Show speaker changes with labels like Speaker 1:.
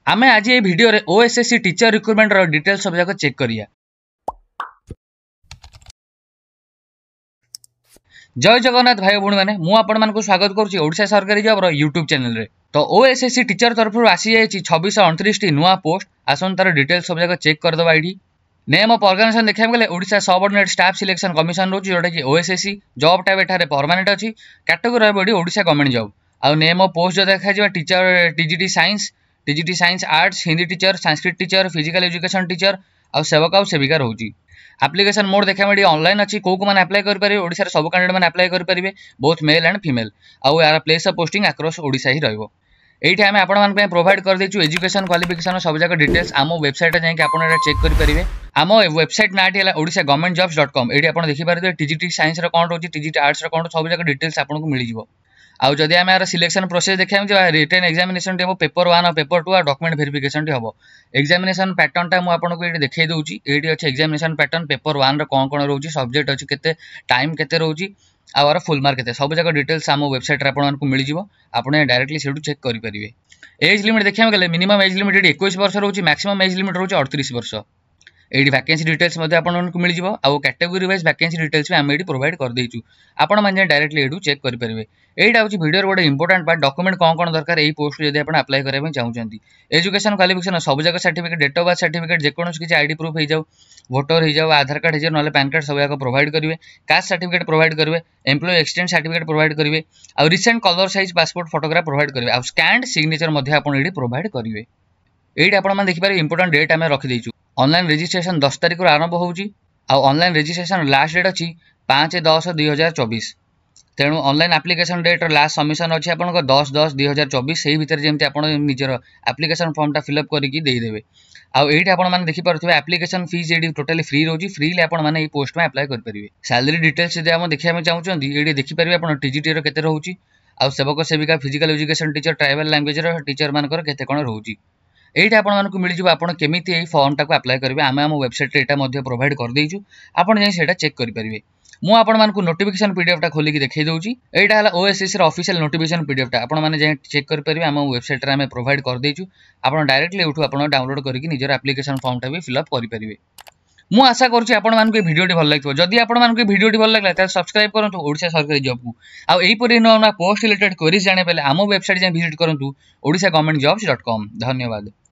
Speaker 1: आमे आज ये वीडियो रे ओएसएससी टीचर रिक्रुटमेंट रो डिटेल्स सब जाक चेक करिया। जय जगन्नाथ भाई भौणी मैंने मु आपण मानकु स्वागत करूची ओडिशा सरकारी जॉब रो यूट्यूब चैनल रे। तो ओएसएससी टीचर तरफ आसी जाई 2629 टी नुआ पोस्ट आसन तार डिटेल्स सब जाक चेक कर दबा आईडी। नेम ऑफ ऑर्गेनाइजेशन देखिया गले Odisha subordinate staff selection commission रोची जोटा कि ओएसएससी जॉब टाइप एठारे परमानेंट अछि कैटेगरी बडी ओडिशा गवर्नमेंट जॉब। आ नेम ऑफ पोस्ट जो देखा जिवा teacher TGT science arts Hindi teacher Sanskrit teacher physical education teacher आ सेवक आ सेविका रोची। एप्लिकेशन मोड देखा मिली ऑनलाइन अच्छी को मैंने अप्लाई करेंगे ओडिशा सब कैंडिडेट मैंने अप्लाई करेंगे बोथ मेल एंड फीमेल आउ यार place of posting across Odisha ही रहिबो। एठी आमे आपण मान प्रोवाइड कर देछु एजुकेशन क्वालिफिकेशन सब जगह डिटेल्स आम वेबसाइट जाके आपण चेक कर परिबे। आम वेबसाइट नाटी है odisha-government-jobs.com। एठी आपण देखि पारे टीजीटी साइंस रो कोन रोची टीजीटी आर्ट्स रो कोन सब जगह डिटेल्स आपण को मिली जिवो। आउ जदि आम यार सिलेक्शन प्रोसेस देखा रिटन एग्जामिनेशन टी पेपर 1 और पेपर 2 और डॉक्यूमेंट वेरिफिकेशन टी हम एग्जामिनेशन पैटर्न टा आपको ये देखा दूसरी ये अच्छे एग्जामिनेशन पैटर्न पेपर 1 कौन कौन रोचे सब्जेक्ट अच्छी केते टाइम केते रोची आर फुल मार्क केते सब जगह डिटेल्स आम वेबसाइट रे आपको मिल जाव। आप डायरेक्टली से चेक करेंगे। एज लिमिट देखा गले मिनिमम एज लिमिट 21 वर्ष रोचे मैक्सिमम एज लिमिट रोचे 38 वर्ष। ये वैकेंसी डिटेल्स आपको मिल जाव। आउ कैटेगरी वाइज वैकेंसी डिटेल्स भी आम ये प्रोवाइड कर देचु आपण मैंने डायरेक्टली ये चेक करेंगे। एटा हूँ वीडियो गोटे इंपोर्टेंट पार्ट डॉक्यूमेंट कौन कौन दरकार यही पोस्ट जब आप अप्लाई करने चाहते एजुकेशन क्वालिफिकेशन सब जगह certificate date of birth certificate जेकोसी किसी आईडी प्रूफ हो जाओ वोटर हो जाओ आधार कार्ड हो ना पैन कार्ड सब जाक प्रोवाइड करेंगे। कास्ट सर्टिफिकेट प्रोवाइड करेंगे एम्प्लॉय एक्सटेंड सर्टिफिकेट प्रोवाइड करेंगे और recent colour size passport photograph provide करेंगे और स्कैंड सिग्नेचर ये प्रोवाइड करेंगे। ये आप देखिए इंपोर्टेंट डेट आम रखीदेचु। ऑनलाइन रजिस्ट्रेशन 10 तारिख आरंभ होउची आ ऑनलाइन रजिस्ट्रेशन लास्ट डेट अच्छी 5/10/2024। तेणु online application date last submission अच्छी आप 10/10/2024 से भितर जमी आप निजर एप्लिकेशन फॉर्मटा फिलअप करके देदेवे। आउ ये आपने देखिपे एप्लिकेशन फीस ये टोटाली फ्री रोची फ्री आपने पोस्ट में अप्लाई करेंगे। सैलरी डिटेल्स जब आप देखा चाहते ये देखिपारे आप टीजीटी केते रोची आउ सेवक सेविका physical education teacher tribal language teacher मानकर केते कोन रोची ये आपको मिल जाव। आप केमी फॉर्म टाक अप्लाई करेंगे आम आम वेबसाइट ये प्रोवाइड कर देचु आप चेक करेंगे। मुझे आपको नोटिफिकेशन पीडीएफ टा खोलिक देखा दूसरी यहाँ है ओएसएससी ऑफिशियल नोटिफिकेशन पीडीएफ टा आपने चेक करेंगे आम वेबसाइट में प्रोवाइड कर देचु आप डायरेक्टली यूँ आप डाउनलोड करके निजर एप्लिकेशन फॉर्म टा भी फिलअप करेंगे। मुझे आशा करुँच आपको वीडियो भल लगे जदि आपको वीडियो भल लगे सब्सक्राइब करूँ ओडिशा सरकारी जॉब को आउ यहीपरि नुआ पोस्ट रिलेटेड क्वेरीज जाने आम वेबसाइट जाए विजिट करूँ odisha-government-jobs.com। धन्यवाद।